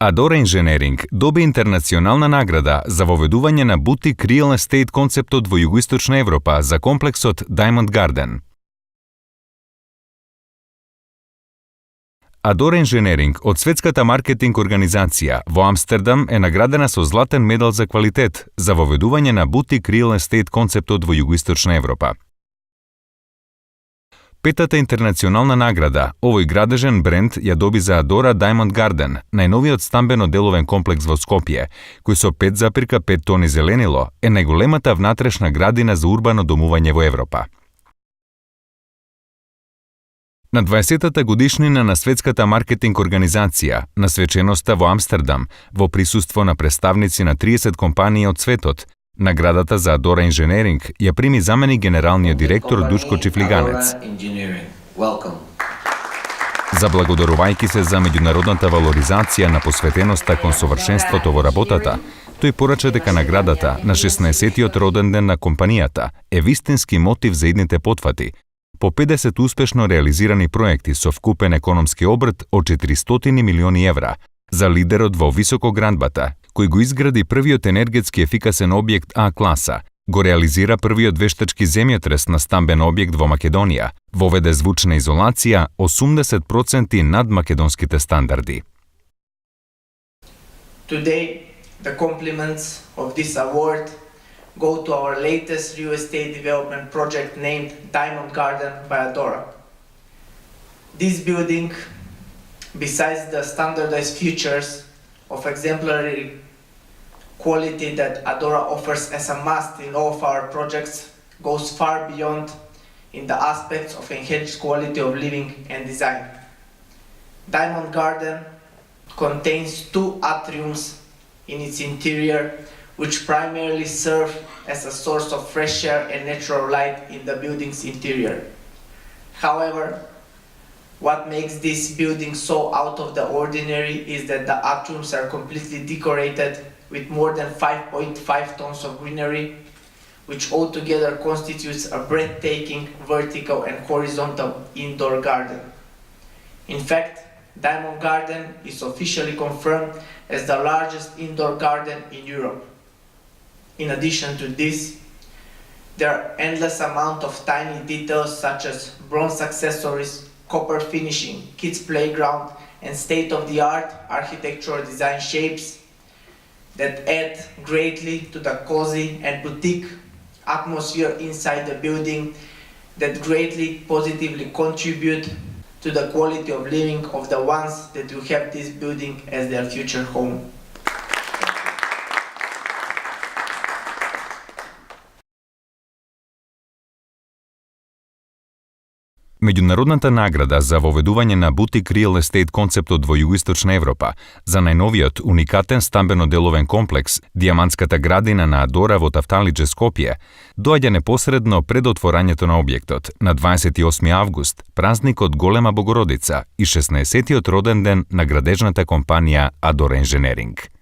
Adora Engineering доби интернационална награда за воведување на бутик real estate концептот во југоисточна Европа за комплексот Diamond Garden. Adora Engineering од светската маркетинг организација во Амстердам е наградена со златен медал за квалитет за воведување на бутик real estate концептот во југоисточна Европа. Петата интернационална награда овој градежен бренд ја доби за Adora Diamond Garden, најновиот стамбено-деловен комплекс во Скопје, кој со 5,5 тони зеленило е најголемата внатрешна градина за урбано домување во Европа. На 20-та годишнина на светската маркетинг организација, на свеченоста во Амстердам, во присуство на представници на 30 компании од светот, наградата за Adora Engineering ја прими заменик генералниот директор Душко Чифлиганец. Заблагодарувајќи се за меѓународната валоризација на посветеноста кон совршенството во работата, тој порача дека наградата на 16-тиот роден ден на компанијата е вистински мотив за идните потфати, по 50 успешно реализирани проекти со вкупен економски обрт од 400 милиони евра, за лидерот во високоградбата, кој го изгради првиот енергетски ефикасен објект А класа, го реализира првиот вештачки земјотрес на стамбен објект во Македонија, воведе звучна изолација 80% над македонските стандарди. Today, the compliments of this award go to our latest real estate development project named Diamond Garden by Adora. This building, besides the standardized features of exemplary quality that Adora offers as a must in all of our projects, goes far beyond in the aspects of enhanced quality of living and design. Diamond Garden contains 2 atriums in its interior, which primarily serve as a source of fresh air and natural light in the building's interior. However, what makes this building so out of the ordinary is that the atriums are completely decorated with more than 5.5 tons of greenery, which altogether constitutes a breathtaking vertical and horizontal indoor garden. In fact, Diamond Garden is officially confirmed as the largest indoor garden in Europe. In addition to this, there are endless amount of tiny details such as bronze accessories, copper finishing, kids playground, and state-of-the-art architectural design shapes that add greatly to the cozy and boutique atmosphere inside the building, that greatly positively contribute to the quality of living of the ones that will have this building as their future home. Меѓународната награда за воведување на бутик real estate концептот во југоисточна Европа за најновиот уникатен стамбено-деловен комплекс Диамантската градина на Адора во Тафталиџе, Скопје, доаѓа непосредно пред отворањето на објектот на 28 август, празникот Голема Богородица и 16-тиот роден ден на градежната компанија Adora Engineering.